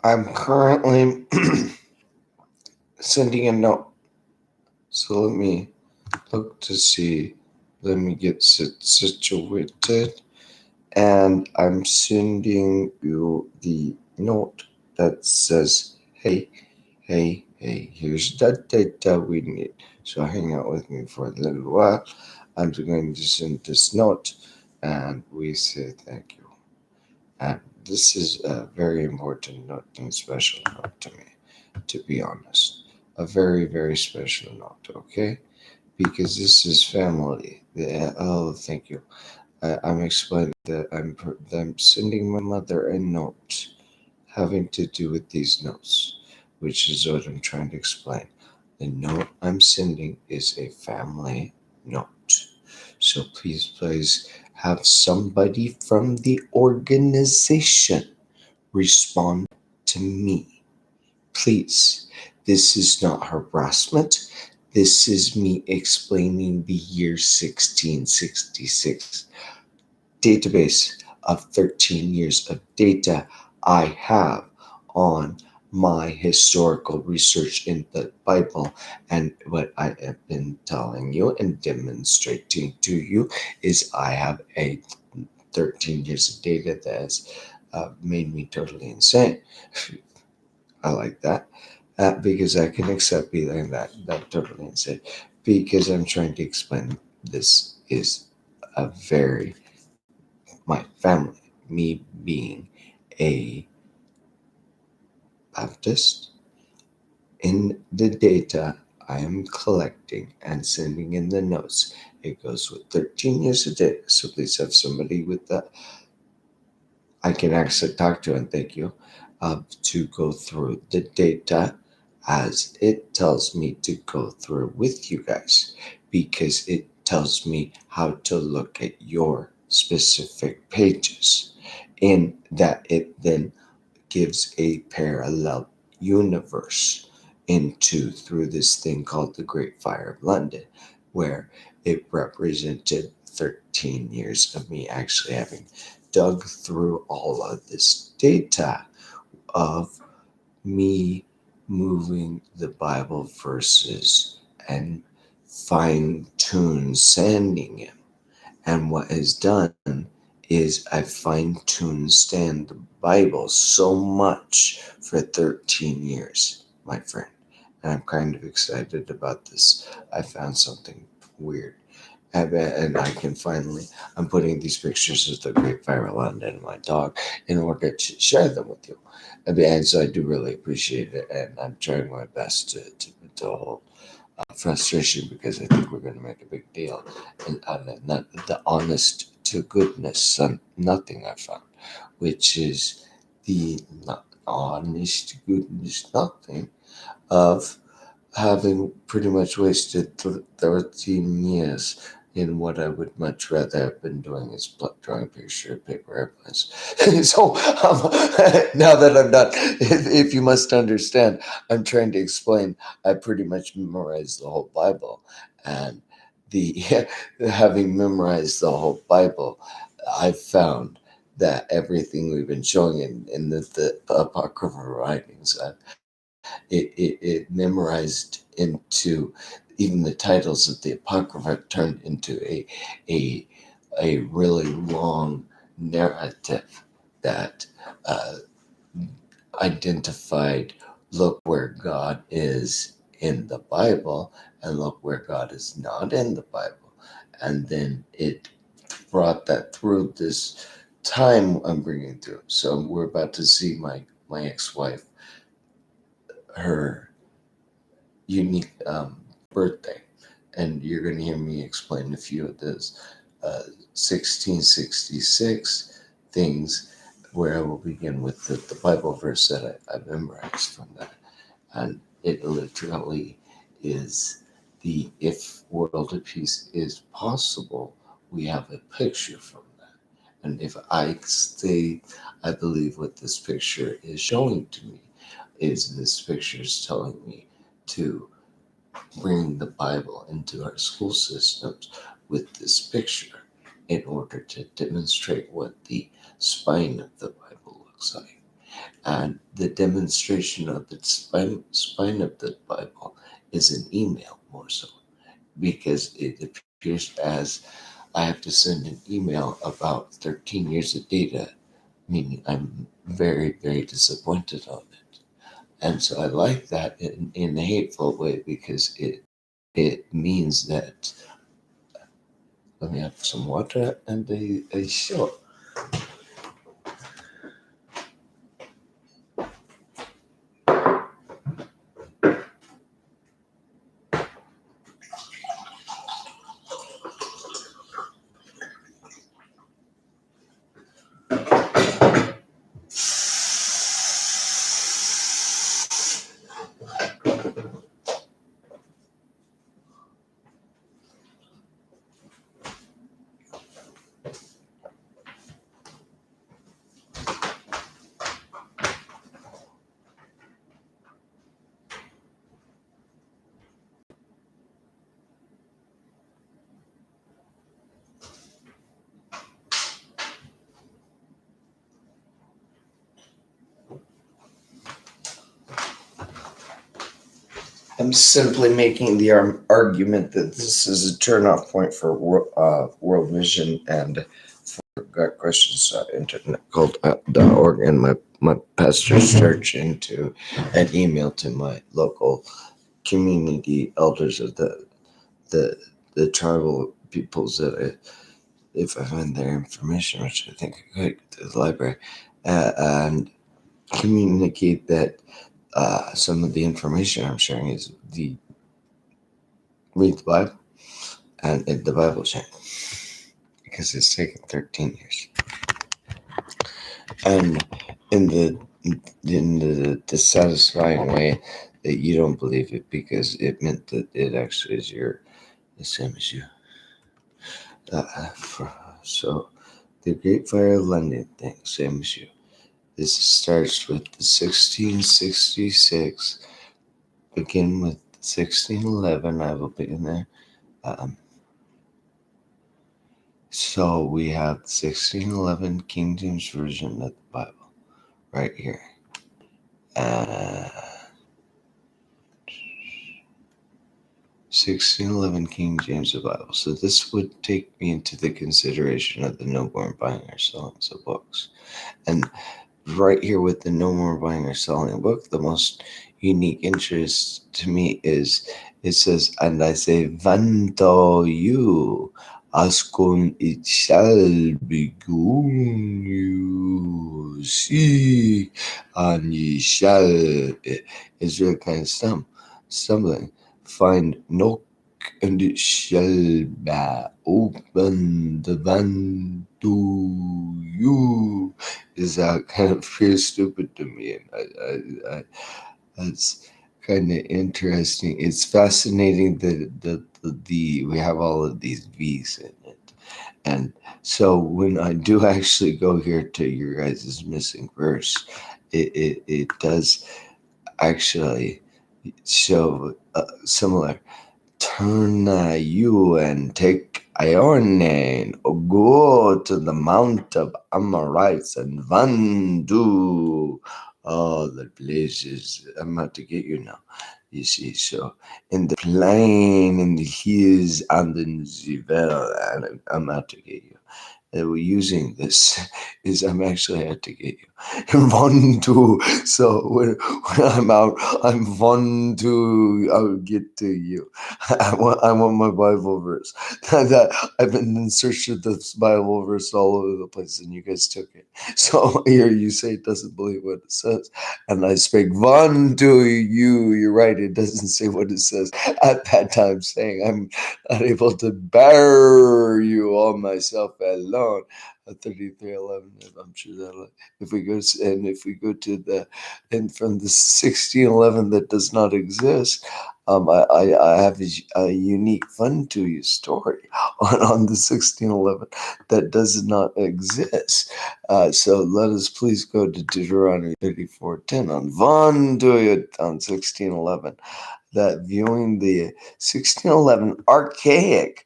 I'm currently sending a note. So let me look to see. Let me get situated. And I'm sending you the note that says, hey, here's the data we need. So hang out with me for a little while. I'm going to send this note and we say thank you. And this is a very important note and special note to me, to be honest. A very, very special note, okay? Because this is family. Oh, thank you. I'm explaining that I'm sending my mother a note having to do with these notes, which is what I'm trying to explain. The note I'm sending is a family note. So please have somebody from the organization respond to me. Please. This is not harassment. This is me explaining the year 1666 database of 13 years of data I have on my historical research in the Bible. And what I have been telling you and demonstrating to you is I have a 13 years of data that has made me totally insane. I like that because I can accept being that totally insane because I'm trying to explain this is a very my family, me being a Baptist, in the data I am collecting and sending in the notes. It goes with 13 years of data. So please have somebody with that I can actually talk to and thank you to go through the data as it tells me to go through with you guys because it tells me how to look at your specific pages in that it then gives a parallel universe into through this thing called the Great Fire of London, where it represented 13 years of me actually having dug through all of this data of me moving the Bible verses and fine tune sanding it. And what is done is I fine tuned stand the Bible so much for 13 years, my friend. And I'm kind of excited about this. I found something weird. And I can finally, I'm putting these pictures of the Great Fire of London and my dog in order to share them with you. And so I do really appreciate it. And I'm trying my best to hold frustration because I think we're going to make a big deal. And not the honest to goodness, nothing I found, which is the not honest to goodness nothing of having pretty much wasted 13 years in what I would much rather have been doing is drawing picture of paper airplanes. So now that I'm done, if you must understand, I'm trying to explain. I pretty much memorized the whole Bible, and the having memorized the whole Bible, I found that everything we've been showing in the apocryphal writings, it memorized into even the titles of the apocrypha turned into a a really long narrative that uh, identified look where God is in the Bible and look where God is not in the Bible, and then it brought that through this time I'm bringing through. So we're about to see my ex-wife, her unique birthday. And you're going to hear me explain a few of those 1666 things where I will begin with the Bible verse that I memorized from that. And it literally is the if world peace is possible, we have a picture from that. And if I stay, I believe what this picture is showing to me is this picture is telling me to bring the Bible into our school systems with this picture in order to demonstrate what the spine of the Bible looks like. And the demonstration of the spine of the Bible is an email more so, because it appears as I have to send an email about 13 years of data, meaning I'm very, very disappointed on it. And so I like that in a hateful way, because it means that, let me have some water and a shot. I'm simply making the argument that this is a turnoff point for World Vision and for Got Questions Internet Cult.org and my pastor's church, into an email to my local community elders of the the tribal peoples, that if I find their information, which I think I could, to the library, and communicate that some of the information I'm sharing is the read the Bible and the Bible channel, because it's taken 13 years. And in the dissatisfying way that you don't believe it, because it meant that it actually is the same as you. So the Great Fire of London thing, same as you. This starts with the 1666. Begin with 1611. I will begin there. So we have 1611 King James Version of the Bible right here. 1611 King James of the Bible. So this would take me into the consideration of the no more buying or selling of books. And right here with the no more buying or selling a book, the most unique interest to me is it says, and I say, Vanto you, Askun it shall be given you, see, and ye shall. It's really kind of stumbling. Find knock, and it shall be open. The van to you is kind of pretty stupid to me, and I that's kind of interesting. It's fascinating that the we have all of these V's in it, and so when I do actually go here to your guys' missing verse, it does actually show similar. Turn you and take Ione, go to the Mount of Amorites and Vandu. Oh, the places. I'm about to get you now. You see, so in the plain, in the hills, and in the vale, and I'm out to get you. That we're using this is I'm actually out to get you. One, two. So when I'm out, I'm one, two. I'll get to you. I want my Bible verse. That I've been in search of this Bible verse all over the place, and you guys took it. So here you say it doesn't believe what it says, and I speak one to you. You're right. It doesn't say what it says at that time, saying I'm not able to bear you all myself alone. 33:11. I'm sure that if we go to the and from the 1611 that does not exist, I have a unique fun to you story on the 1611 that does not exist. So let us please go to Deuteronomy 34:10 on Von to you on 1611. That viewing the 1611 archaic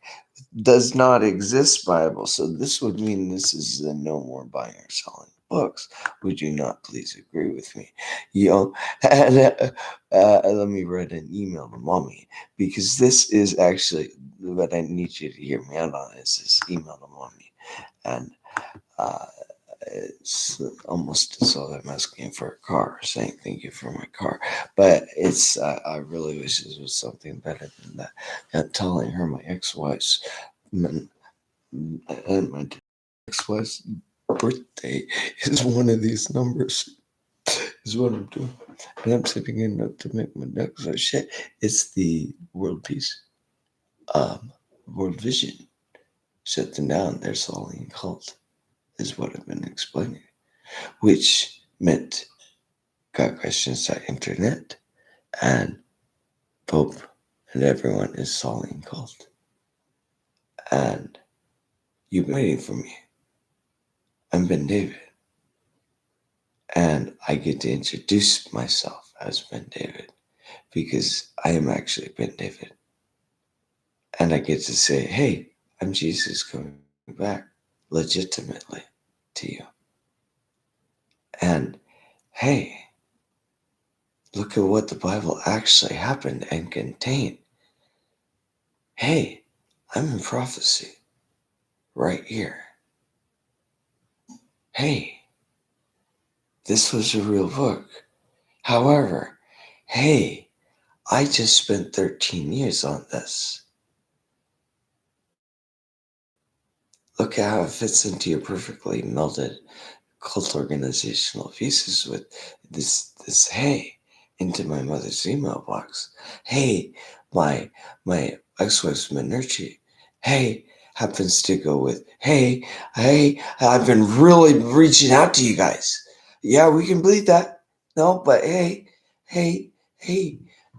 does not exist Bible. So this would mean this is the no more buying or selling books. Would you not please agree with me? You know, and let me write an email to mommy, because this is actually what I need you to hear me out on, is this email to mommy. And uh, it's almost as though I'm asking for a car, saying thank you for my car. But it's I really wish this was something better than that. And telling her my ex-wife's and my ex-wife's birthday is one of these numbers. Is what I'm doing, and I'm sitting in up to make my next shit. It's the world peace, world vision. Shut them down. They're solving cult, is what I've been explaining, which meant got questions on internet, and Pope and everyone is solving cult. And you've been waiting for me. I'm Ben David. And I get to introduce myself as Ben David, because I am actually Ben David. And I get to say, hey, I'm Jesus coming back legitimately to you. And hey, look at what the Bible actually happened and contained. Hey, I'm in prophecy right here. Hey, this was a real book. However, hey, I just spent 13 years on this. Look at how it fits into your perfectly melded cult organizational pieces with this hey into my mother's email box. Hey, my ex-wife's Minerchi. Hey happens to go with hey, I've been really reaching out to you guys. Yeah, we can believe that. No, but hey,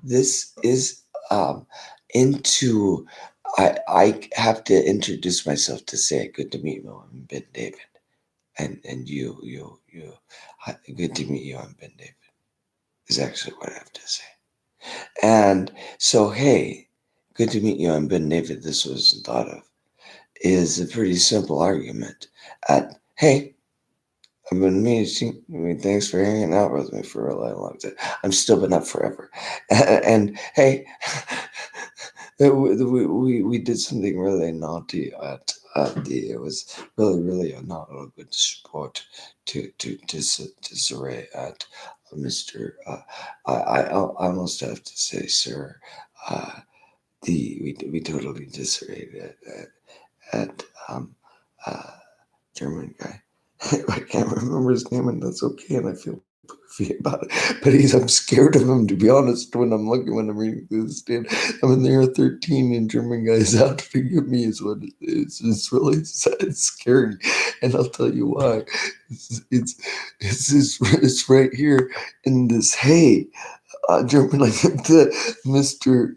this is into I have to introduce myself to say good to meet you. I'm Ben David. And you. Hi, good to meet you. I'm Ben David. Is actually what I have to say. And so, hey, good to meet you. I'm Ben David. This wasn't thought of. Is a pretty simple argument. At hey, I've been meeting. I mean, thanks for hanging out with me for a really long time. I'm still been up forever. And hey, we did something really naughty at the. It was really not a good sport to at Mr. I almost have to say, sir. Uh, we totally disarrayed at uh, German guy. I can't remember his name, and that's okay, and I feel goofy about it. But I'm scared of him, to be honest. When I'm reading through this, stand, I'm in there 13, and German guys out to get me is what it is. It's really sad, scary, and I'll tell you why. It's right here in this German, like Mr.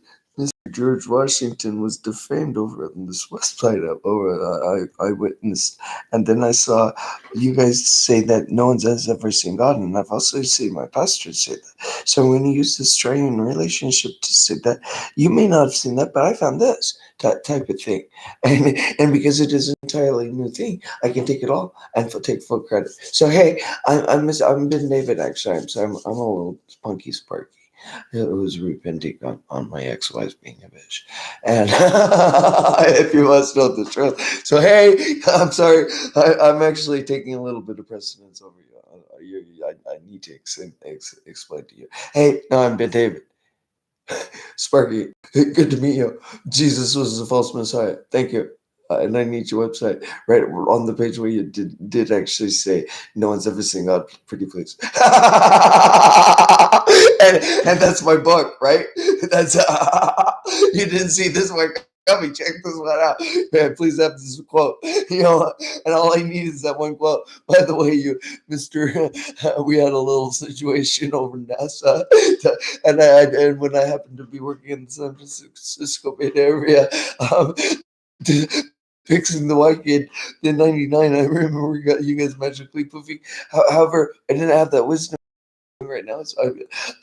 George Washington was defamed over on this website I witnessed. And then I saw you guys say that no one has ever seen God, and I've also seen my pastor say that. So I'm going to use this triune relationship to say that you may not have seen that, but I found this type of thing. And because it is an entirely new thing, I can take it all and take full credit. So hey, I'm Ben David, actually. I'm a little spunky sparky. It was repenting on my ex-wife being a bitch. And if you must know the truth. So, hey, I'm sorry. I'm actually taking a little bit of precedence over you. I need to explain to you. Hey, no, I'm Ben David. Sparky, good to meet you. Jesus was a false messiah. Thank you. And I need your website right on the page where you did actually say no one's ever seen God. Pretty please. And that's my book, right? That's you didn't see this one coming. Check this one out, man. Please have this quote. And all I need is that one quote. By the way, Mister, we had a little situation over NASA, and when I happened to be working in the San Francisco Bay Area, um, fixing the white kid, the 99. I remember we got you guys magically poofing. However, I didn't have that wisdom right now, so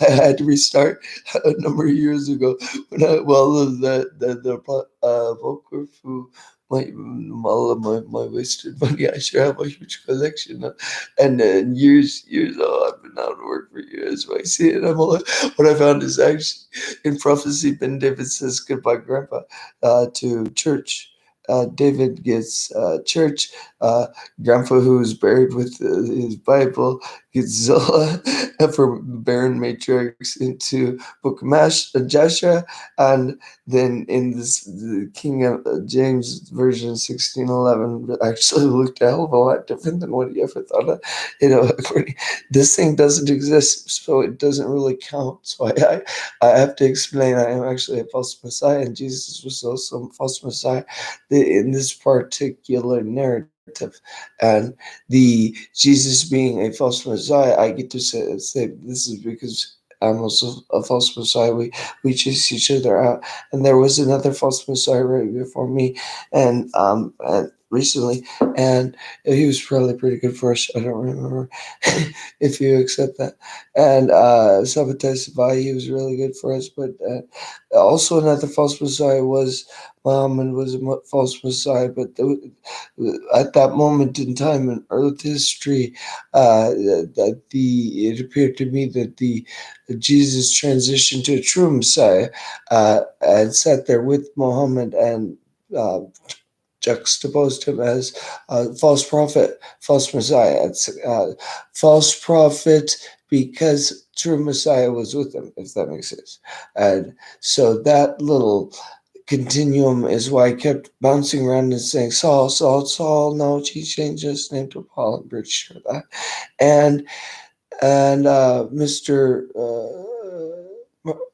I had to restart a number of years ago when the Volker all of my wasted money. I sure have a huge collection, and years. Oh, I've been out of work for years. When I see it, what I found is actually in prophecy. Ben David says goodbye, Grandpa, to church. David gets church. Uh, Grandpa, who's buried with his Bible, gets Zillah for Baron Matrix into Book of Joshua, and then in this the King James version 1611 actually looked a hell of a lot different than what he ever thought of. This thing doesn't exist, so it doesn't really count. So I have to explain I am actually a false Messiah, and Jesus was also a false Messiah in this particular narrative. And the Jesus being a false Messiah, I get to say this is because I'm also a false Messiah. We chase each other out, and there was another false Messiah right before me, and recently, and he was probably pretty good for us. I don't remember if you accept that. And Sabbatai Sabai, he was really good for us, but also another false Messiah was Muhammad was a false Messiah, but at that moment in time in Earth history, that the it appeared to me that the Jesus transitioned to a true Messiah, and sat there with Muhammad and uh, juxtaposed him as false prophet, false Messiah. It's false prophet because true Messiah was with him, if that makes sense. And so that little continuum is why I kept bouncing around and saying Saul, Saul, Saul. No, he changed his name to Paul. I'm pretty sure that. And Mr.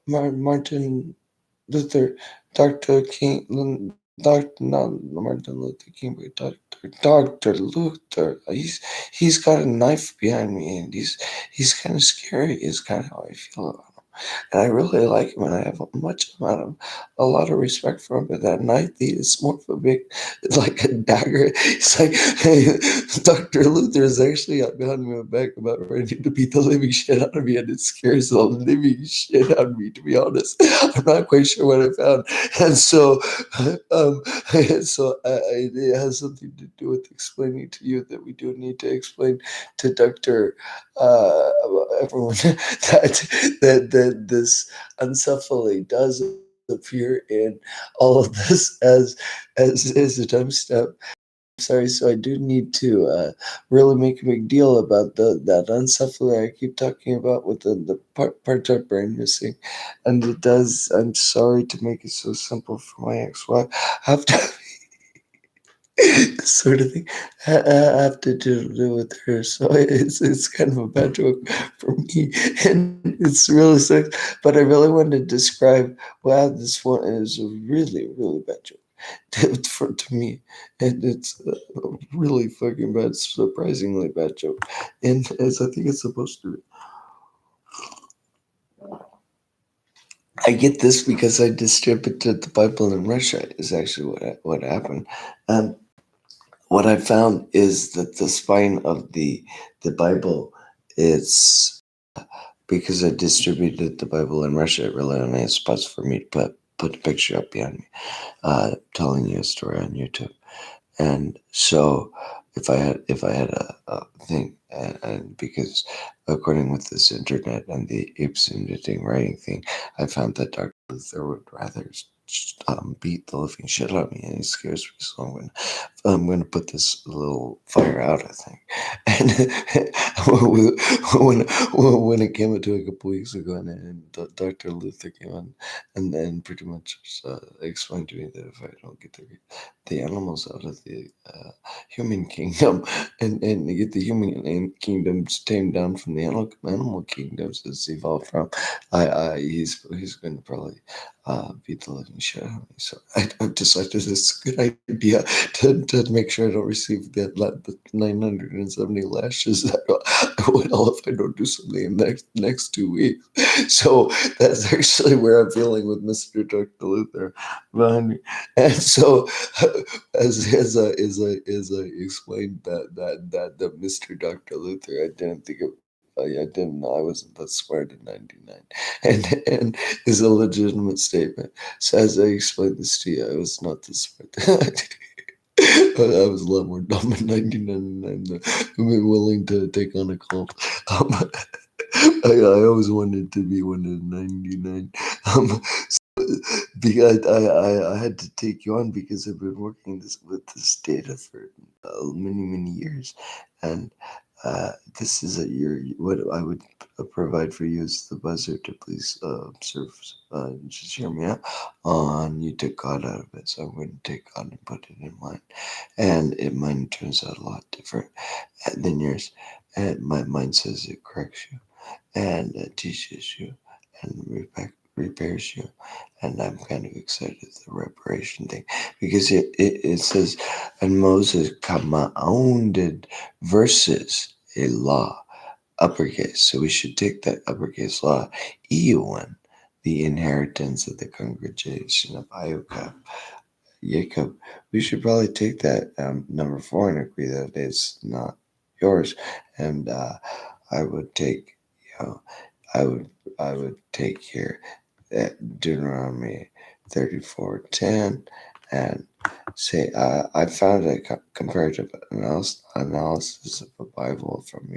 Martin Luther, Dr. King, Dr. not Martin Luther King, but Dr. Luther. He's got a knife behind me, and he's kind of scary. Is kind of how I feel about him. And I really like him, and I have a lot of respect for him. But that knife, is more of a big, like a dagger. It's like, hey, Dr. Luther is actually got behind my back about ready to beat the living shit out of me, and it scares the living shit out of me, to be honest. I'm not quite sure what I found. And so, um, it has something to do with explaining to you that we do need to explain to Dr. Everyone that this encephaly does appear in all of this as a time step. Sorry, so I do need to really make a big deal about that encephaly I keep talking about with the part brain missing, and it does. I'm sorry to make it so simple for my ex-wife. Have to sort of thing have to do with her. So it's kind of a bad joke for me, and it's really sucks. But I really wanted to describe wow, this one is a really bad joke to me, and it's a really fucking bad, surprisingly bad joke, and as I think it's supposed to be. I get this because I distributed the Bible in Russia. Is actually what happened. Um, what I found is that the spine of the Bible is because I distributed the Bible in Russia. It really only has spots for me to put a picture up behind me, telling you a story on YouTube. And so if I had a thing, and because according with this internet and the apes imitating writing thing, I found that Dr. Luther would rather beat the living shit out of me, and he scares me. So I'm gonna put this little fire out, I think. And when it came into a couple weeks ago, and Dr. Luther came on, and then pretty much explained to me that if I don't get the animals out of the human kingdom, and get the human kingdoms tamed down from the animal kingdoms it's evolved from, he's going to probably beat the living shit out of me. So I've decided it's a good idea to make sure I don't receive the 970 lashes that I will if I don't do something in the next 2 weeks. So that's actually where I'm feeling with Mr. Dr. Luther behind me. And so as I explained that Mr. Dr. Luther, I didn't think of. I didn't know I wasn't that smart in '99, and is a legitimate statement. So as I explained this to you, I was not this smart. I was a lot more dumb in 1999 though. I've been willing to take on a cult. I always wanted to be one in 99. Um, because I had to take you on because I've been working with this data for many years, and this is what I would provide for you is the buzzer to please observe. Just hear me out. On you took God out of it, so I'm going to take God and put it in mine, and mine turns out a lot different than yours, and my mind says it corrects you and teaches you and repairs you. And I'm kind of excited the reparation thing because it says, and Moses commanded versus a law, uppercase. So we should take that uppercase law, Ewan, the inheritance of the congregation of Iokab, Jacob. We should probably take that number four and agree that it's not yours. And I would take, you know, I would I would take here that Deuteronomy 34:10 and say I found a comparative analysis of a Bible from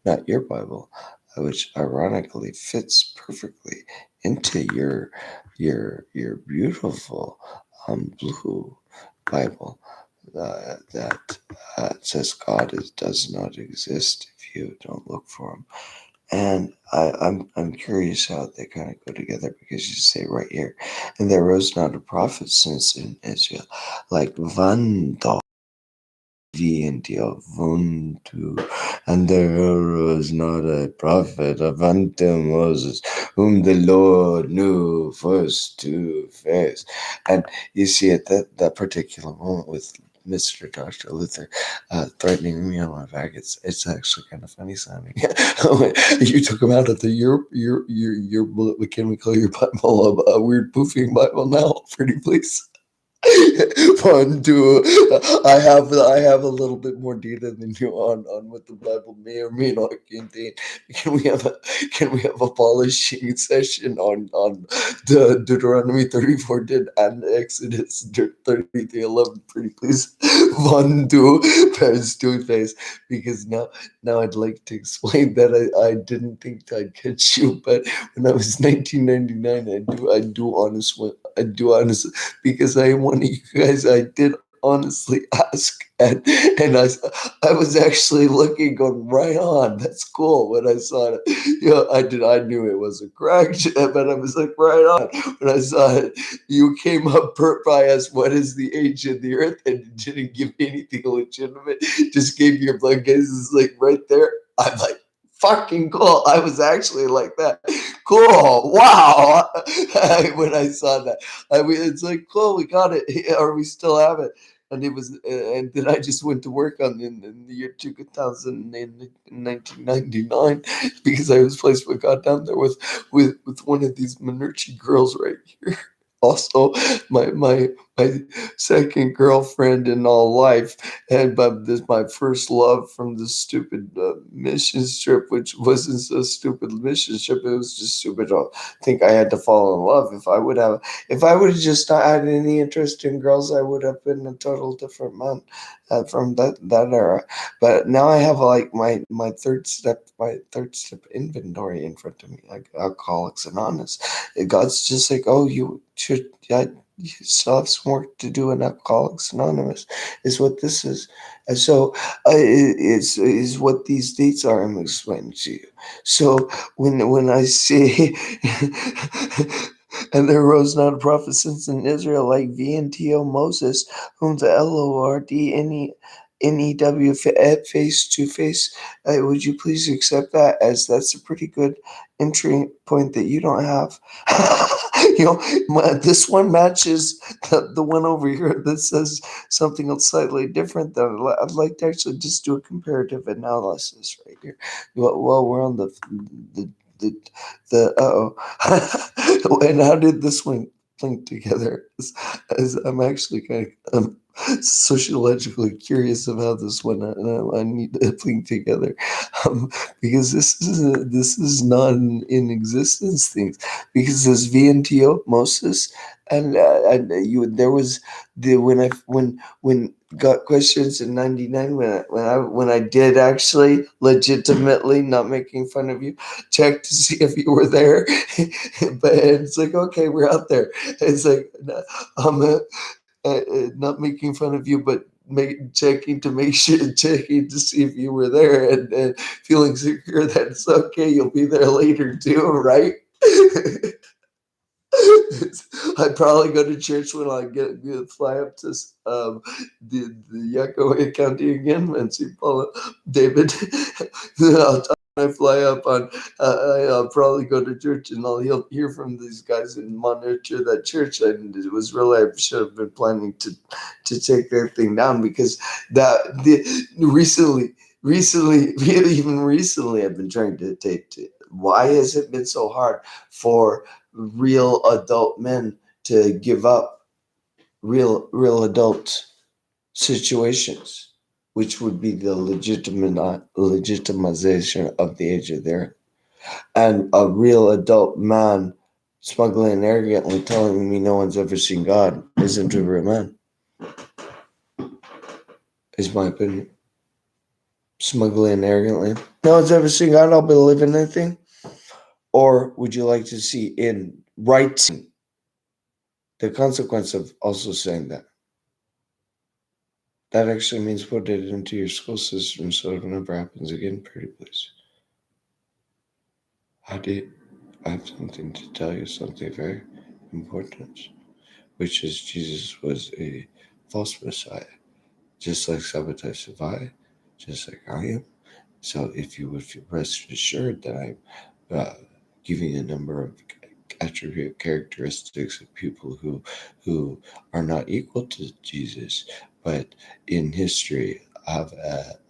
not your Bible, which ironically fits perfectly into your beautiful blue Bible that says God does not exist if you don't look for him. And I'm curious how they kind of go together because you say right here, and there rose not a prophet since in Israel, like Vando Vuntu, and there arose not a prophet of unto Moses, whom the Lord knew face to face. And you see, at that particular moment with Mr. Dr. Luther threatening me on my back, it's actually kind of funny sounding. You took him out of the can we call your Bible a weird poofing Bible now? Pretty please. One, two. I have a little bit more data than you on what the Bible may or may not contain. Can we have a can we have a polishing session on the Deuteronomy 34 did and Exodus 33:11? Pretty please. One, two, pairs two face. Because now I'd like to explain that I didn't think I'd catch you, but when I was 1999, I do honest because I am one of you guys. I did honestly ask, and I was actually looking, going right on. That's cool. When I saw it, I did. I knew it was a crack, but I was like right on when I saw it. You came up by us. What is the age of the earth? And you didn't give me anything legitimate. Just gave your blood gases like right there. I'm like fucking cool. I was actually like that. Cool. Wow. When I saw that. It's like, cool, we got it, or we still have it. And it was, and then I just went to work on in the year 2000 in 1999 because I was placed with God down there with one of these Manucci girls right here. Also, my second girlfriend in all life, and but this my first love from the stupid mission trip, which wasn't so stupid mission trip. It was just stupid. I think I had to fall in love. If I would have just not had any interest in girls, I would have been a total different man from that era. But now I have like my third step inventory in front of me, like Alcoholics Anonymous. God's just like, oh, you should. You still have some work to do in Alcoholics Anonymous, is what this is. And so is what these dates are. I'm explaining to you. So when I say, and there rose not a prophet since in Israel like VNTO Moses, whom the LORDNEW face to face. Would you please accept that, as that's a pretty good entry point that you don't have? This one matches the one over here that says something else slightly different. Though I'd like to actually just do a comparative analysis right here. Well, we're on the the and how did this one link together? As I'm actually kind of sociologically curious of how this one I need to link together, because this is not in existence things, because this VNTO Moses and you there was the when got questions in '99 when I did actually legitimately, not making fun of you, check to see if you were there. But it's like, okay, we're out there. It's like, I'm not making fun of you, but checking to make sure, checking to see if you were there, and feeling secure that it's okay, you'll be there later too, right? I'd probably go to church when I fly up to the Yakaway County again and see Paula David. I fly up on, I'll probably go to church and I'll hear from these guys and monitor that church. And it was really, I should have been planning to take that thing down, because recently, even recently, I've been trying to take. Why has it been so hard for real adult men to give up real adult situations, which would be the legitimization of the age of their, and a real adult man smuggling arrogantly telling me no one's ever seen God isn't a real man, is my opinion. Smuggling arrogantly, no one's ever seen God, I'll believe in anything. Or would you like to see in writing the consequence of also saying that? That actually means put it into your school system so it never happens again, pretty please. I have something to tell you, something very important, which is Jesus was a false Messiah, just like Sabbatai Savai, just like I am. So if you would feel rest assured that I'm giving a number of attribute characteristics of people who are not equal to Jesus, but in history have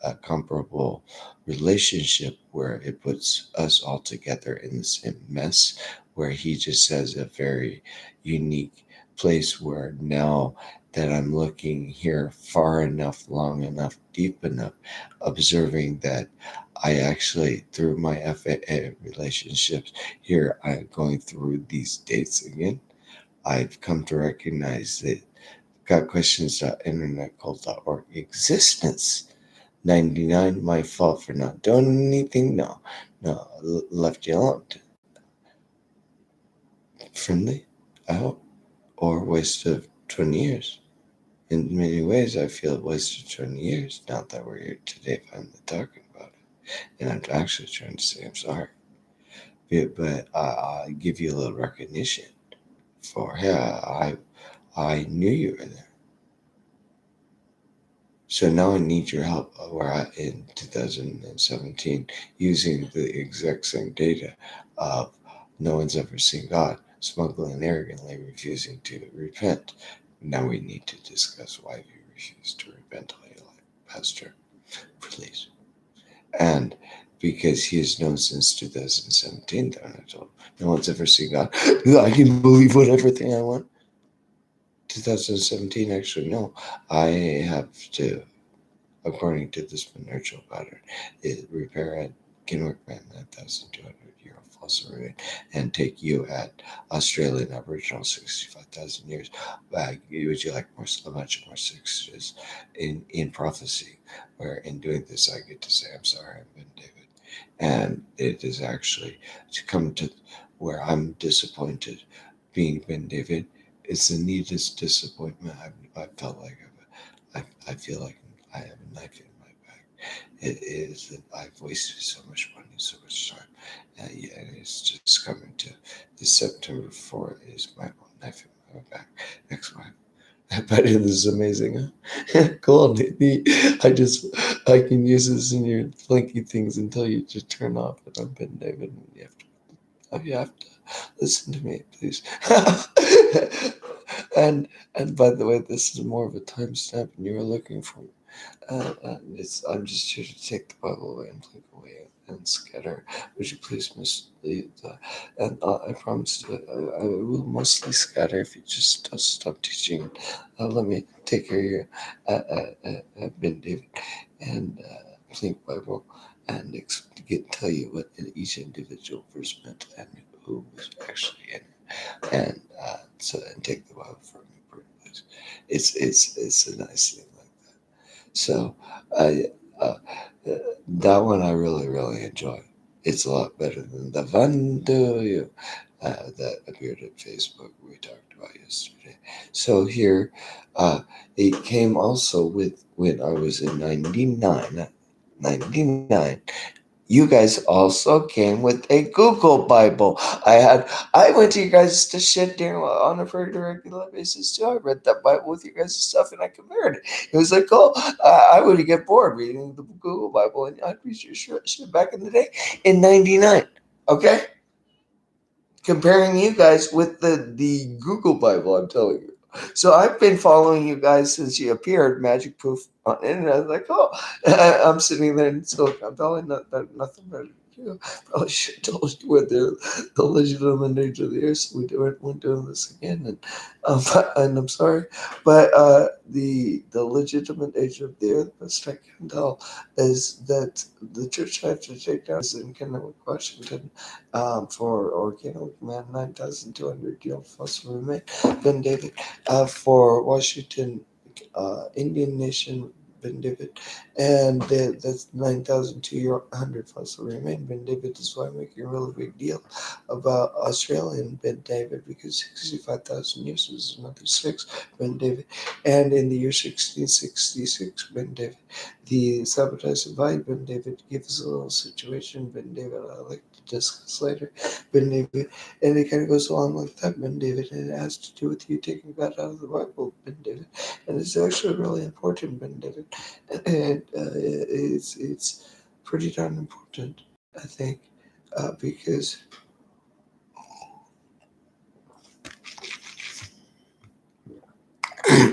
a comparable relationship where it puts us all together in the same mess, where he just has a very unique place where now that I'm looking here far enough, long enough, deep enough, observing that I actually, through my FAA relationships here, I'm going through these dates again. I've come to recognize that gotquestions.internetcult.org existence. 99, my fault for not doing anything? No, left you alone. Friendly, I hope, or waste of 20 years. In many ways, I feel it wasted 20 years. Not that we're here today finally talking about it. And I'm actually trying to say I'm sorry. But I give you a little recognition for, yeah, I knew you were there. So now I need your help where in 2017, using the exact same data of no one's ever seen God, smuggling arrogantly, refusing to repent. Now we need to discuss why you refuse to repent, Pastor, please. And because he is known since 2017, then I told him, no one's ever seen God. I can believe whatever thing I want. 2017, actually, no. I have to, according to this spiritual pattern, repair it can work man 9,200 euro falsehood and take you at Australian Aboriginal 65,000 years back. Would you like much more sixes in prophecy, where in doing this I get to say I'm sorry, I've been David, and it is actually to come to where I'm disappointed being Ben David. It's the neatest disappointment I felt like I feel like I have a knife in my back. It is that I've wasted so much money, so much time. Yeah, and it's just coming to this September 4th is my own knife in my back. Next one. But it is amazing, huh? Cool. I can use this in your blinky things until you just turn off. And I'm Ben David, and you have to listen to me, please. and and by the way, this is more of a timestamp, and you were looking for. I'm just here to take the Bible away and blink away and scatter. Would you please mislead? And I promise I will mostly scatter if you just stop teaching. Let me take care of your Ben David and blink Bible and tell you what each individual verse meant and who was actually in it. And so and take the Bible from you. It's a nice thing like that. So I that one I really enjoy. It's a lot better than the Van Do You that appeared at Facebook we talked about yesterday. So here, it came also with when I was in 99. You guys also came with a Google Bible. I went to you guys to shit there on a pretty regular basis too. I read that Bible with you guys' stuff and I compared it. It was like, oh, I would get bored reading the Google Bible and I'd be sure shit back in the day in 99. Okay? Comparing you guys with the Google Bible, I'm telling you. So I've been following you guys since you appeared, Magic Proof on the internet. I was like, oh, I'm sitting there in Silicon Valley, nothing better to do. Probably should have told you what the legitimate nature of the earth, so we're doing this again. And I'm sorry, but the legitimate nature of the earth, best I can tell, is that the church had to take down in Kennewick, Washington, for Organic Man 9,200 year fossil remain. Ben David, for Washington Indian Nation, Ben David, and that's 9,200 fossil remain. Ben David is why I'm making a really big deal about Australian Ben David because 65,000 years is another six Ben David, and in the year 1666 Ben David, the sabotage divide Ben David gives a little situation Ben David I like to discuss later. Ben David, and it kind of goes along like that, Ben David, and it has to do with you taking God out of the Bible, Ben David, and it's actually really important, Ben David, and it's pretty darn important, I think, because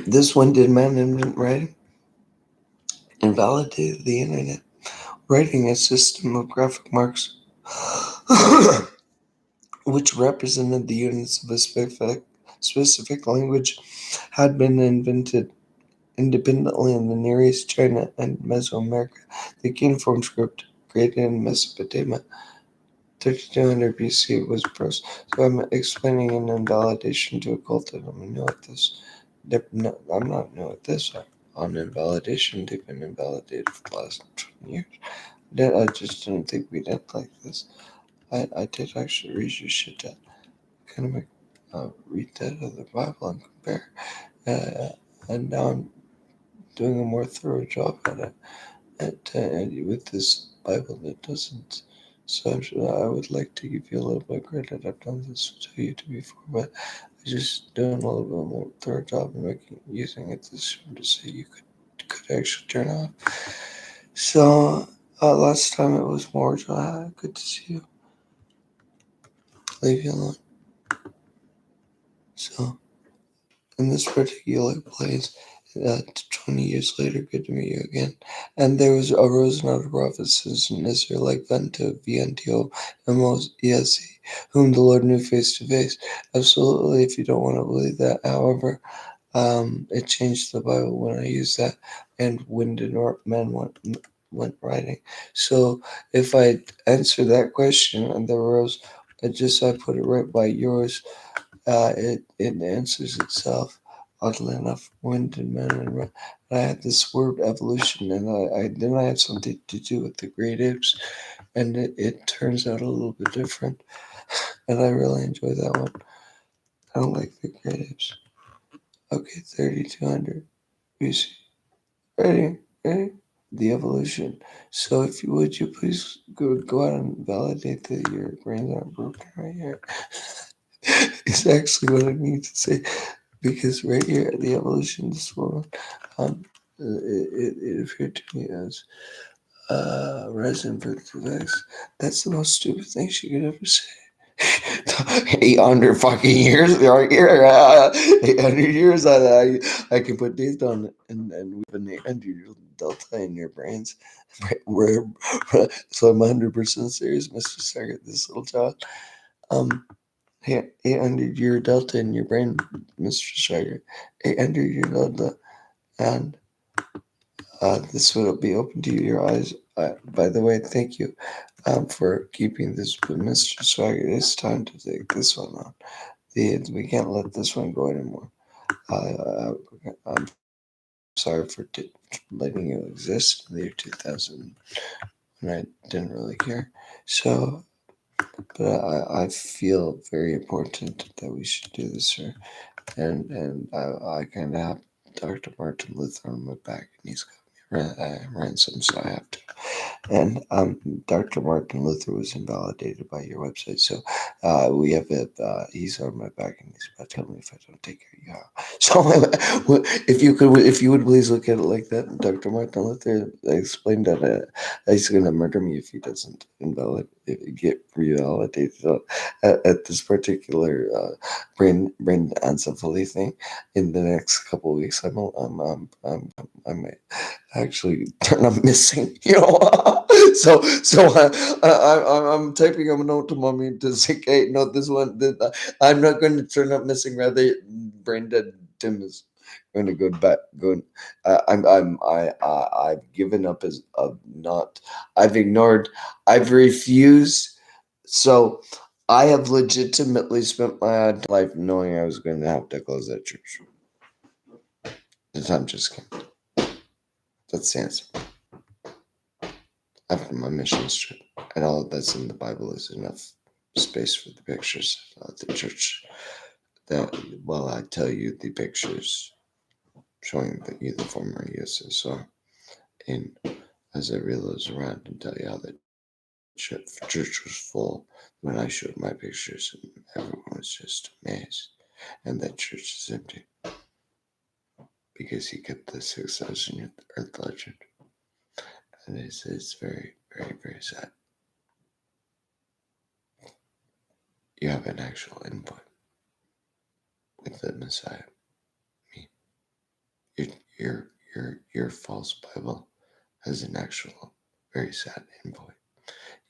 this one did management writing invalidated the internet, writing a system of graphic marks which represented the units of a specific language had been invented independently in the Near East, China, and Mesoamerica. The cuneiform script, created in Mesopotamia, 3200 BC, was prose. So I'm explaining an invalidation to a cult that I'm new at this. No, I'm not new at this. On invalidation, they've been invalidated for the last 20 years. I just didn't think we'd end like this. I did actually read your shit to kind of read that of the Bible and compare. Uh, and now I'm doing a more thorough job at it. With this Bible that doesn't. So I would like to give you a little bit of credit. I've done this to you before, but I just doing a little bit more thorough job and using it this to say you could actually turn off. So last time it was more good to see you. Leave you alone. So in this particular place, 20 years later, good to meet you again. And there arose another prophet, in Israel, like Vento, Viento, Moses, whom the Lord knew face to face. Absolutely, if you don't want to believe that. However, it changed the Bible when I used that, and when did men went writing. So if I answer that question and there arose, I put it right by yours, it answers itself. Oddly enough, wind and men and I had this word evolution, and I had something to do with the great apes, and it turns out a little bit different, and I really enjoy that one. I don't like the great apes. Okay, 3200 BC. Ready? The evolution. So if you would, you please go out and validate that your brains aren't broken right here. It's actually what I need to say. Because right here, the evolution, this woman, it appeared to me as resin X. That's the most stupid thing she could ever say. 800 fucking years right here. 800 years. I can put dates on it, and we've been 800 delta in your brains. Where, so I'm 100% serious, Mr. Saget, this little child. 800-year delta in your brain, Mr. Schreier. 800-year delta, and this will be open to your eyes. By the way, thank you for keeping this, but Mr. Schreier, it's time to take this one on. we can't let this one go anymore. I'm sorry for letting you exist in the year 2000 when I didn't really care. So, but I feel very important that we should do this, sir. And I kind of have Dr. Martin Luther on my back, and he's got me ransom, so I have to. And Dr. Martin Luther was invalidated by your website, so we have it. He's on my back, and he's about to tell me if I don't take care of you. So, if you would please look at it like that, Dr. Martin Luther explained that he's going to murder me if he doesn't get revalidated at this particular brain encephaly thing in the next couple of weeks. I might actually turn up missing, I'm typing a note to mommy to say, hey, no, I'm not going to turn up missing. Rather, brain dead Tim is going to go back. I've given up as of not. I've ignored. I've refused. So I have legitimately spent my life knowing I was going to have to close that church. I'm just kidding. That's the answer. After my mission trip, and all that's in the Bible is enough space for the pictures of the church. That while I tell you the pictures showing you the former USSR, and as I realize around and tell you how the church was full when I showed my pictures, and everyone was just amazed, and that church is empty because he kept the 6,000 Earth legend, and it's very, very, very sad. You have an actual input with the Messiah. Me. Your false Bible has an actual very sad input.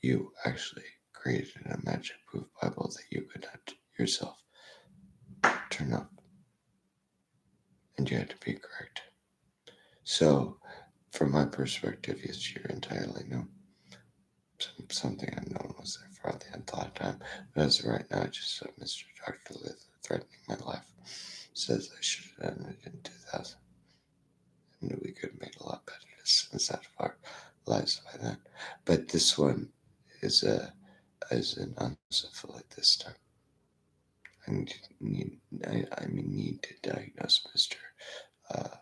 You actually created a magic proof Bible that you could not yourself turn up, and you had to be correct. So, from my perspective, yes, you're entirely new. Something unknown was there for the entire time, but as of right now, just Mr. Dr. Luther threatening my life says I should have done it in 2000. I knew we could have made a lot better decisions out of our lives by then. But this one is an unsyphilate this time. I need to diagnose Mr.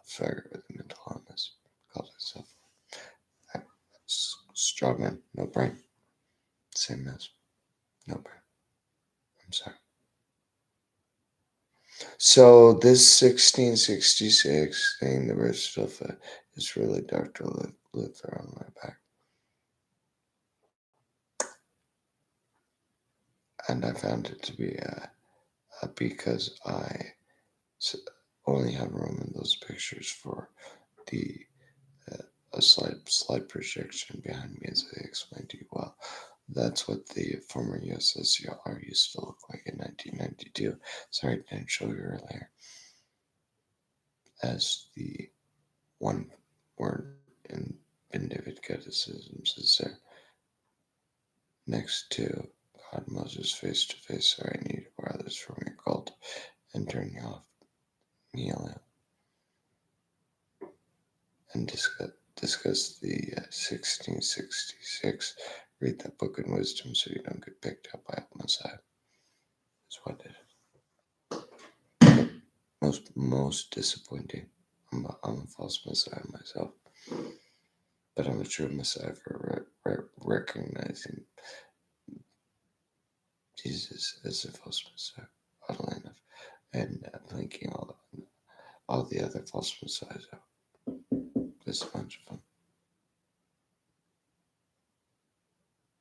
Ferrer with a mental illness called encephalite. Strawman, no brain. Same as no brain. I'm sorry. So this 1666 thing, the birth stuff, is really Dr. Luther on my back. And I found it to be because I only have room in those pictures for the a slight projection behind me, as I explained to you. Well, that's what the former USSR used to look like in 1992. Sorry, I didn't show you earlier. As the one word in Ben David Catechisms is there next to God Moses face to face. Sorry, I need to borrow this from your cult and turn you off. Kneel and discuss the 1666. Read that book in wisdom so you don't get picked up by a Messiah. That's what I did. Most disappointing. I'm a false Messiah myself, but I'm a true Messiah for recognizing Jesus as a false Messiah, oddly enough, and blinking all the other false messiahs out. There's a bunch of them.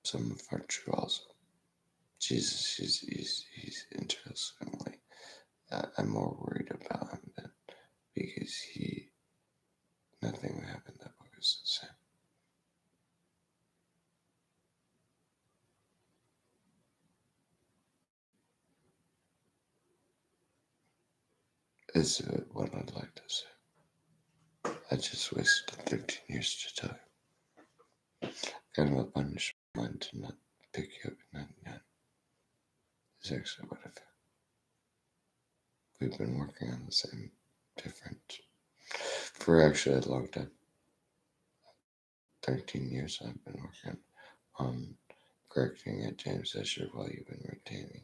Some of them are true also. Jesus, he's interestingly. I'm more worried about him than because nothing we have in that book is the same. Is what I'd like to say. I just wasted 13 years to tell you. Kind of a punishment to not pick you up at 99 is actually what I feel. we've been working on the same, different, for actually a long time. 13 years I've been working on correcting a James Escher while you've been retaining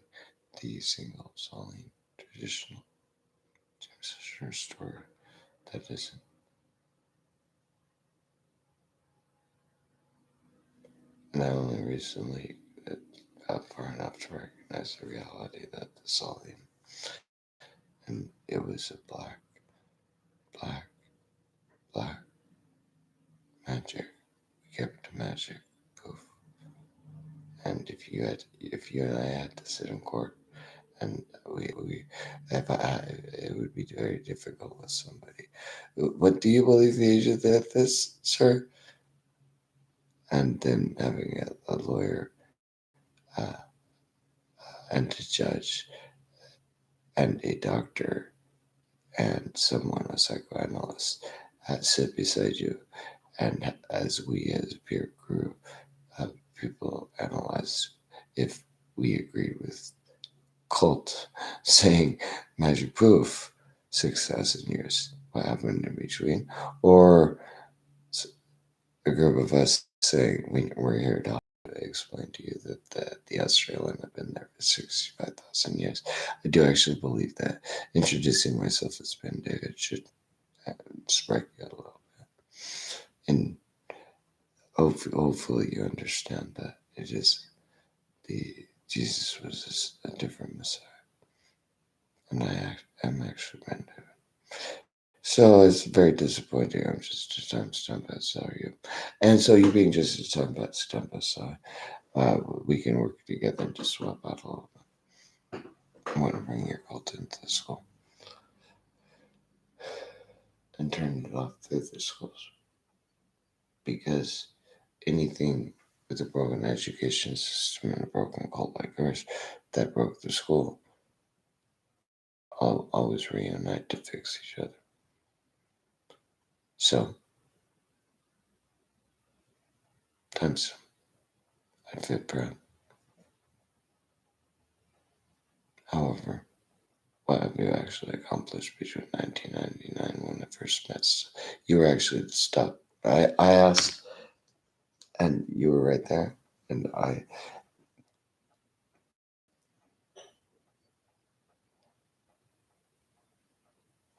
the single Saline traditional James Escher story that isn't. And I only recently got far enough to recognize the reality that the Saline, and it was a black, black magic. We kept the magic, poof. And if you and I had to sit in court, and if it would be very difficult with somebody. What do you believe the age of death is, sir? And then having a lawyer uh, and a judge and a doctor and someone, a psychoanalyst, sit beside you, and as we as a peer group, people analyze if we agree with cult saying magic proof 6,000 years. What happened in between? Or a group of us saying we're here to explain to you that the Australian have been there for 65,000 years. I do actually believe that introducing myself as Ben David should spread you a little bit. And hopefully you understand that it is Jesus was just a different Messiah. And I am actually Ben David. So it's very disappointing. I'm just a time stump outside you. And so you being just a time stump outside, we can work together and just swap out a little bit. I want to bring your cult into the school and turn it off through the schools. Because anything with a broken education system and a broken cult like ours that broke the school, I'll always reunite to fix each other. So, times I feel proud. However, what have you actually accomplished between 1999 when I first met? You were actually the stop. I asked, and you were right there, and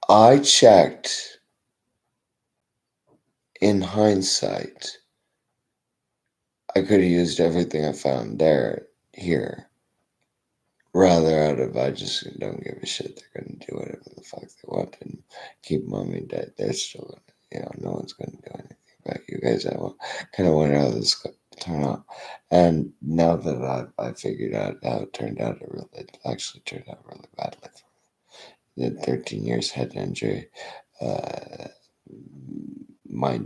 I checked. In hindsight, I could have used everything I found here. Rather out of I just don't give a shit. They're gonna do whatever the fuck they want and keep mommy dead. They're still gonna, no one's gonna do anything about you guys. I kind of wonder how this could turn out. And now that I figured out how it turned out, it actually turned out really badly for me. The 13 years head injury, uh, my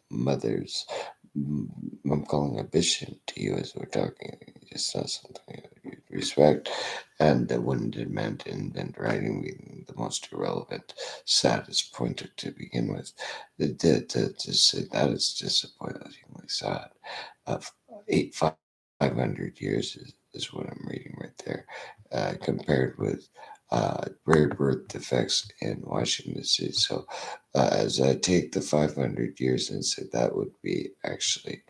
mother's. I'm calling a bishop to you as we're talking. It's not something you respect, and that wouldn't demand in writing me the most irrelevant, saddest pointer to begin with. To say that is disappointingly sad. Of 500 years is what I'm reading right there, compared with rare birth defects in Washington D.C. So, as I take the 500 years and say that would be actually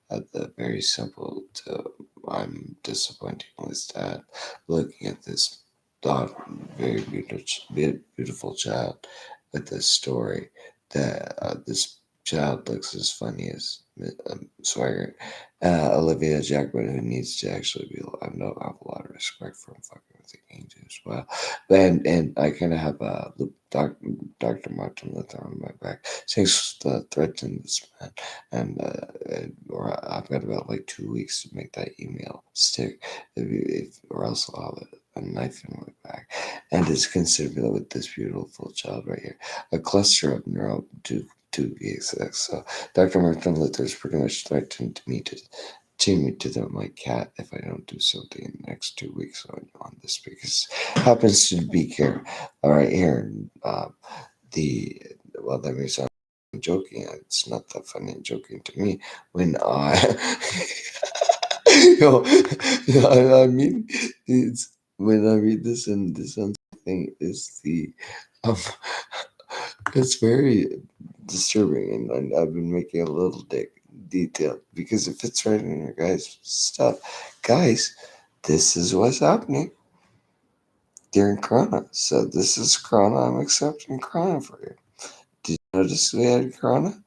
the very simple to I'm disappointingly sad looking at this thought very beautiful child with this story that this child looks as funny as Swagger. Olivia Jackman, who needs to actually be, I know I have a lot of respect for him fucking with the Kings as well. And I kind of have Dr. Martin Luther on my back. Thanks for threatening this man. Or I've got about like 2 weeks to make that email stick, or else I'll have a knife in my back. And it's considered with this beautiful child right here, a cluster of neuro to be exact. So Dr. Martin Luther is pretty much threatened me to chain me to my cat if I don't do something in the next 2 weeks on this, because it happens to be here. All right, here, the well, that may sound joking. It's not that funny and joking to me when I, I mean, it's when I read this and this sounds thing is the um, it's very disturbing, and I've been making a little detail because it fits right in your guys' stuff. Guys, this is what's happening during Corona. So this is Corona. I'm accepting Corona for you. Did you notice we had Corona?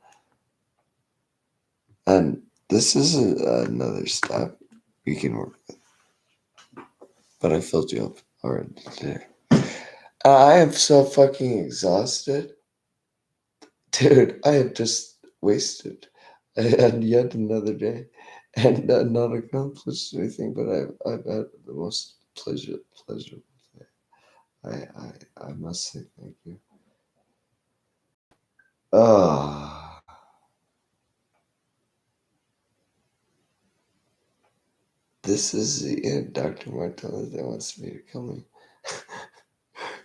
And this is another step we can work with. But I filled you up already today. I am so fucking exhausted. Dude, I have just wasted and yet another day and not accomplished anything, but I've had the most pleasurable day. I must say thank you. Ah, this is the end. Dr. Martellus that wants me to kill me.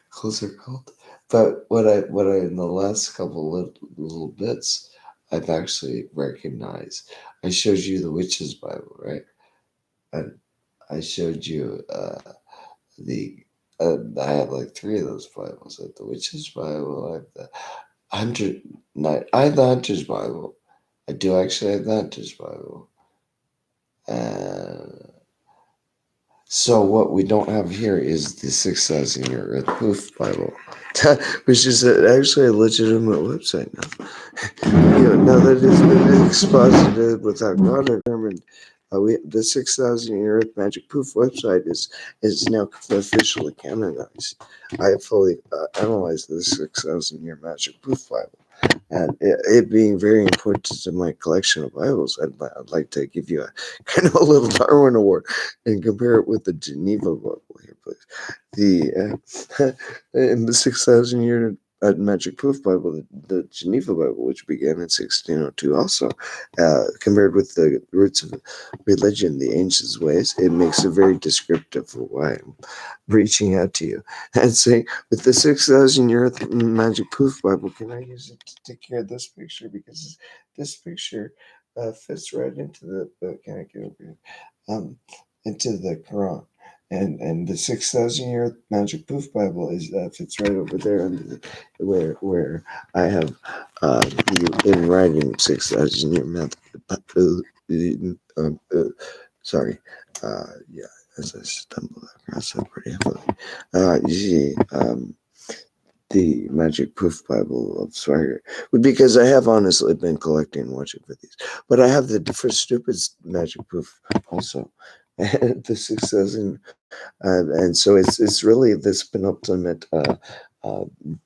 Closer called. But what I in the last couple little bits, I've actually recognized. I showed you the Witch's Bible, right? And I showed you the I have like three of those Bibles. I have the Witch's Bible. I have the hundred night. I have the Hunter's Bible. I do actually have the Hunter's Bible. And so what we don't have here is the 6,000-year Earth Proof Bible, which is actually a legitimate website now. Now that it's been exposited without God determined, the 6,000-year Earth Magic Proof website is now officially canonized. I have fully analyzed the 6,000-year Magic Proof Bible. And it being very important to my collection of Bibles, I'd like to give you a kind of a little Darwin Award and compare it with the Geneva Bible here, please. In the 6,000-year Magic Proof Bible, the Geneva Bible, which began in 1602, also compared with the roots of religion, the ancient ways, it makes it very descriptive of why I'm reaching out to you and saying, with the 6,000-year Magic Proof Bible, can I use it to take care of this picture? Because this picture fits right into can I get over here? Into the Quran. And the 6,000-year Magic Proof Bible is fits right over there under where I have in writing 6,000-year sorry, yeah, as I stumbled across it pretty heavily. You see, the Magic Proof Bible of Swagger, because I have honestly been collecting and watching videos, but I have the different stupid Magic Proof also, and the 6,000, and so it's really this penultimate uh,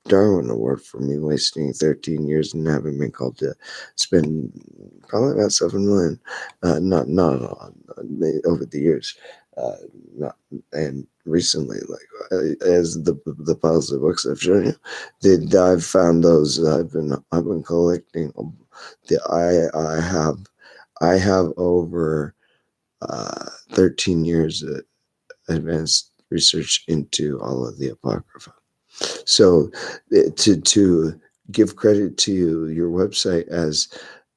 Darwin Award for me, wasting 13 years and having been called to spend probably about 7 million, not over the years, uh, not and recently, like as the piles of books I've shown you, I've found those. I've been collecting. The I have over 13 years advanced research into all of the apocrypha. So to give credit to your website as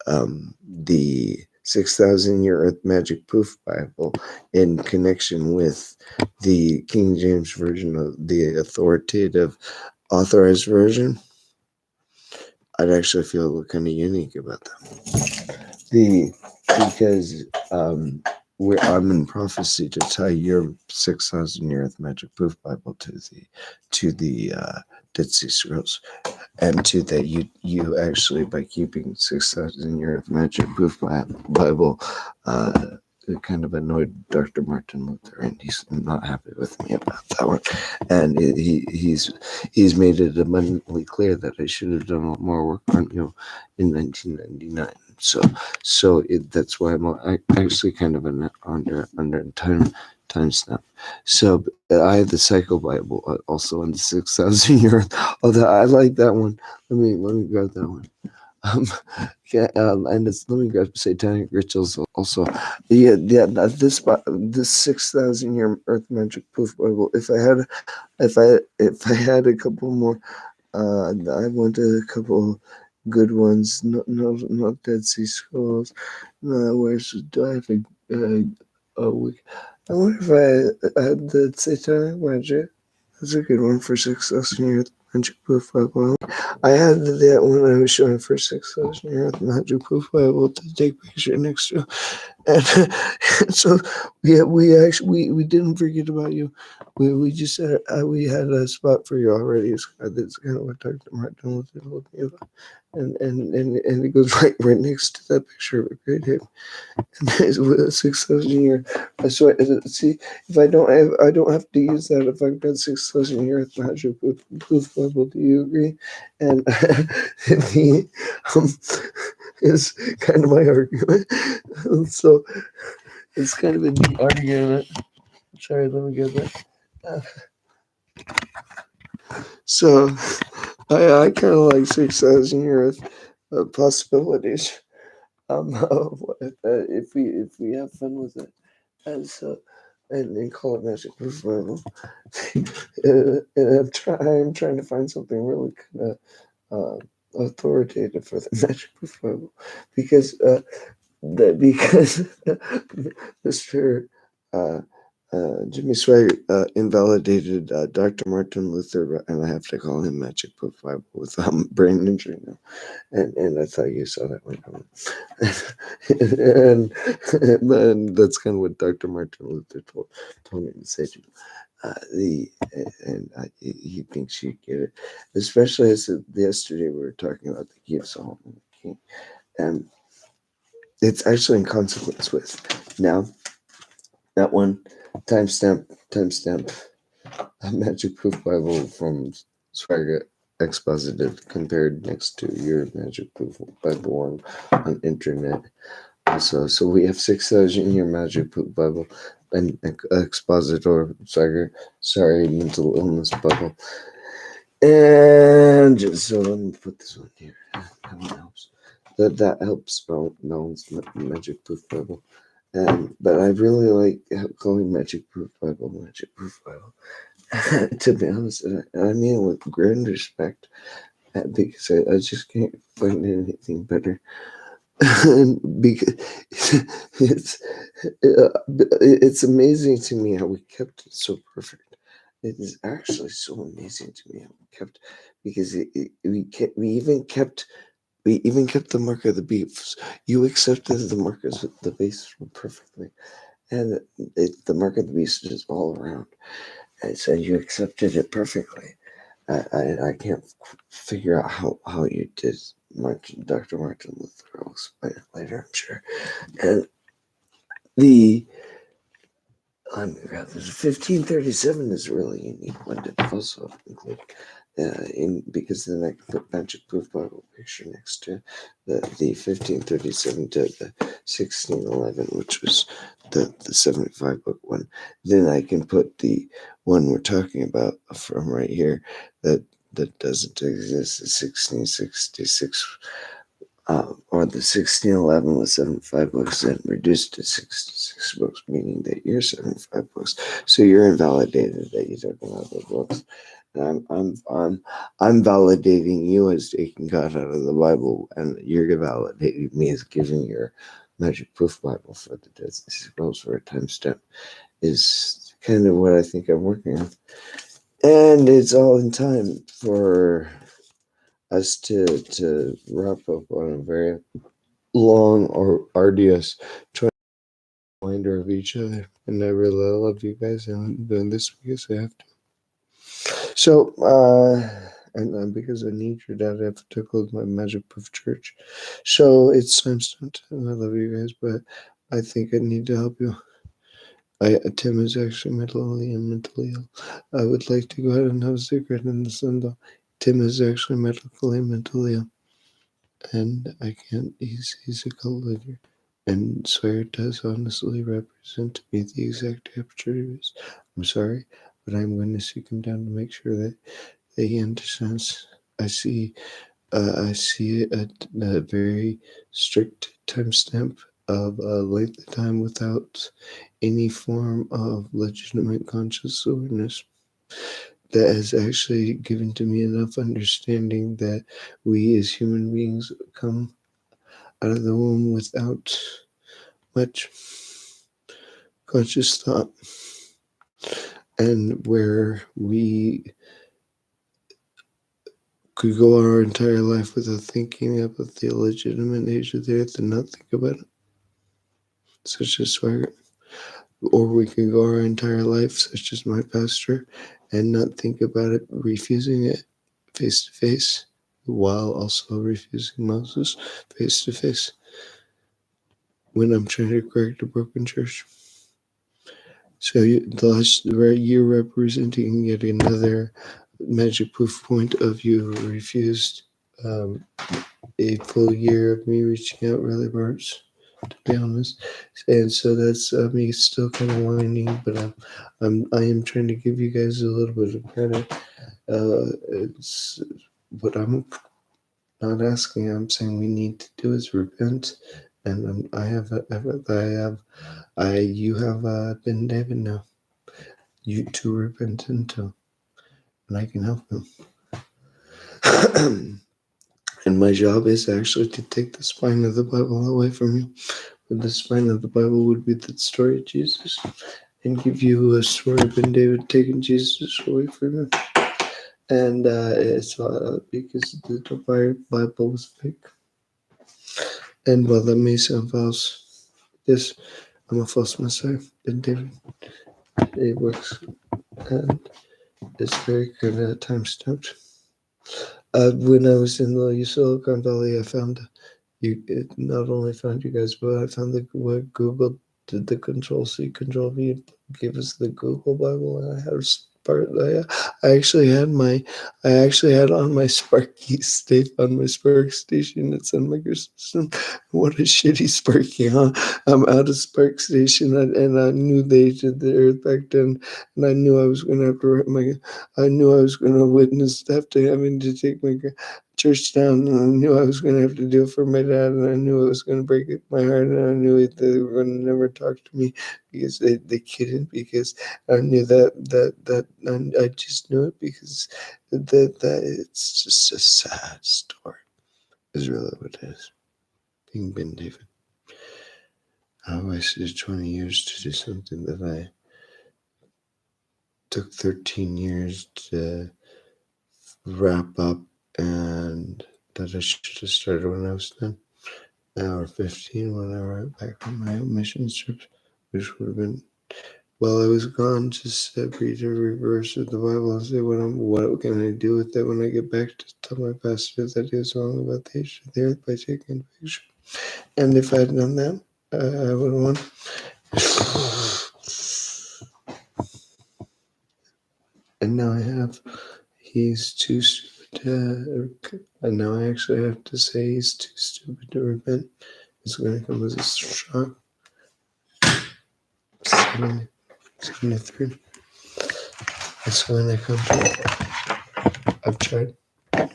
the 6,000-year Earth Magic Proof Bible in connection with the King James Version of the authoritative authorized version, I'd actually feel kind of unique about that. Because I'm in prophecy to tie your 6,000-year Earth Magic Proof Bible to the Dead Sea Scrolls, and to that you actually, by keeping 6,000-year Magic Proof Bible, it kind of annoyed Dr. Martin Luther, and he's not happy with me about that one. And he's made it abundantly clear that I should have done a lot more work on in 1999. So that's why I'm actually kind of under time stamp. So I have the Psycho Bible also in the 6,000-year. Although I like that one. Let me grab that one. Um, yeah, and let me grab Satanic Rituals also. Yeah. This 6,000-year Earth Magic Proof Bible. If I had a couple more, I wanted a couple good ones. Not Dead Sea Scrolls. Do I have a week? I wonder if I had the Satanic Magic. That's a good one for 6,000 years magic proof Bible. I had that when I was showing for 6,000 years magic proof Bible to take picture next to, and so we didn't forget about you. We just had we had a spot for you already. That's kind of what Dr. Martin was told me about, and it goes right next to that picture of a great ape. With a 6,000 year. So see, if I don't have to use that if I've got 6,000 year magic proof level. Do you agree? And the is kind of my argument. So it's kind of a neat argument. Sorry, let me get that. So I kind of like 6,000 year possibilities. If we have fun with it. And so and call it magic proof Bible. And I'm trying to find something really kind of authoritative for the magic proof Bible because because Mr. Uh, Jimmy Swagger invalidated Dr. Martin Luther, and I have to call him Magic Proof Bible with brain injury now. And I thought you saw that one coming. and that's kind of what Dr. Martin Luther told me to say to him. He thinks you get it, especially as yesterday we were talking about the key of Solomon King, and it's actually in consequence with now that one timestamp a magic proof Bible from Swagger Expositive compared next to your magic proof Bible on internet. So we have 6,000 year magic proof Bible and expositor Swagger. Sorry, mental illness Bible. And just so let me put this one here. That one helps. That helps balance magic proof Bible. But I really like calling magic proof Bible magic proof Bible. To be honest, and I mean it with grand respect because I just can't find anything better. Because it's amazing to me how we kept it so perfect. It is actually so amazing to me how we kept because we even kept the mark of the beast. You accepted the markers of the beast perfectly, and the mark of the beast is all around. And so you accepted it perfectly. I can't figure out how you did Dr. Martin Luther. I'll explain it later, I'm sure. And the let me grab this. 1537 is a really unique one to also include. Because then I can put Magic Proof Bible picture next to the 1537 to the 1611, which was the 75 book one. Then I can put the one we're talking about from right here that doesn't exist, the 1666 or the 1611 with 75 books and reduced to 66 books, meaning that you're 75 books. So you're invalidated that you took another books. And I'm validating you as taking God out of the Bible, and you're validating me as giving your magic proof Bible for the Dead Sea Scrolls for a timestamp is kind of what I think I'm working on. And it's all in time for us to wrap up on a very long or arduous reminder of each other. And I really love you guys, and I'm doing this because I have to. So, and because I need your dad, I have to close my magic proof church. So it's time to and I love you guys, but I think I need to help you. Tim is actually mentally ill. I would like to go ahead and have a secret in the sun, though. Tim is actually medically and mentally ill, and I can't. He's a cult leader, and Sawyer does honestly represent to me the exact temperature he is. I'm sorry, but I'm going to seek him down to make sure that he understands. I see a very strict timestamp of length of time without any form of legitimate conscious awareness. That has actually given to me enough understanding that we as human beings come out of the womb without much conscious thought. and where we could go our entire life without thinking about the illegitimate nature of the earth and not think about it, such as swagger. Or we could go our entire life, such as my pastor, and not think about it, refusing it face to face, while also refusing Moses face to face when I'm trying to correct a broken church. So the last year representing yet another magic proof point of you refused a full year of me reaching out really hurts, to be honest. And so that's me still kind of whining, but I am trying to give you guys a little bit of credit. It's what I'm not asking. I'm saying we need to do is repent, and you have been David now. You too repent until, and I can help him. And my job is actually to take the spine of the Bible away from you. But the spine of the Bible would be the story of Jesus, and give you a story of Ben David taking Jesus away from him. And it's because the Bible was fake. And while that may sound false, yes, I'm a false messiah. Ben David, it works, and it's very kind of time stamped. When I was in the Silicon Valley, I found not only found you guys, but I found what Google did the Control C, Control V, gave us the Google Bible, and I had I actually had on my Sparky state on my Spark station at Sun Microsystem. What a shitty Sparky, huh? I'm out of Spark station, and I knew they did the Earth back then, and I knew I was gonna have to I knew I was gonna have to having to take my church down, and I knew I was going to have to do it for my dad, and I knew it was going to break my heart, and I knew they were going to never talk to me because they couldn't, because I knew and I just knew it because that it's just a sad story is really what it is. Being Ben David. I wasted 20 years to do something that I took 13 years to wrap up, and that I should have started when I was 10. Or 15 when I went back on my mission trips, which would have been while I was gone, just read every verse of the Bible and say, what can I do with that when I get back to tell my pastor that he was wrong about the age of the earth by taking a picture. And if I had done that, I would have won. And now he's too stupid and now I actually have to say he's too stupid to repent. It's going to come as a shock. 73. It's when I come to it. I've tried, but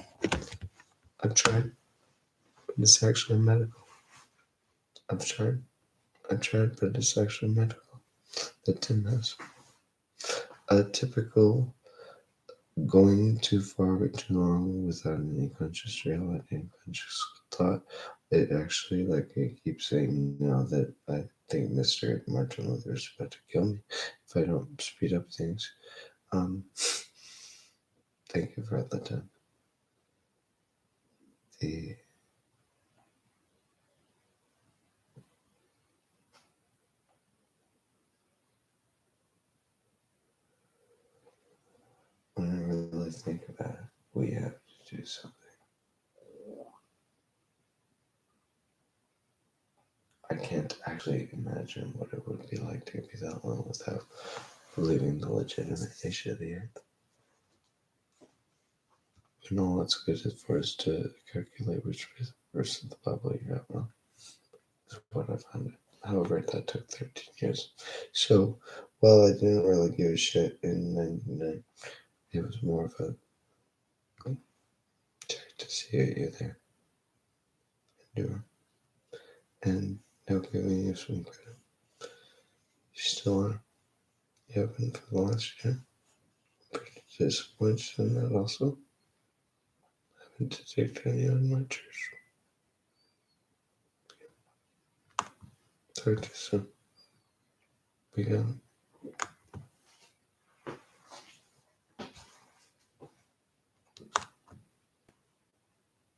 it's actually medical. I've tried, but it's actually medical. The Tim has a typical going too far but too long without any conscious reality and conscious thought. It actually, like I keep saying now, that I think Mr. Martin Luther is about to kill me if I don't speed up things. Thank you for all the time. When I really think about it, we have to do something. I can't actually imagine what it would be like to be that long without believing the legitimate nature of the earth. And all it's good for is to calculate which verse of the Bible you got wrong. Is what I found it. However, that took 13 years. So, while I didn't really give a shit in 99, it was more of a check to see you there. And do it. And now giving you some credit. You still are. You have been for the last year. Pretty disappointed in that also. Having to take any on my church. Talk to you soon. We got it.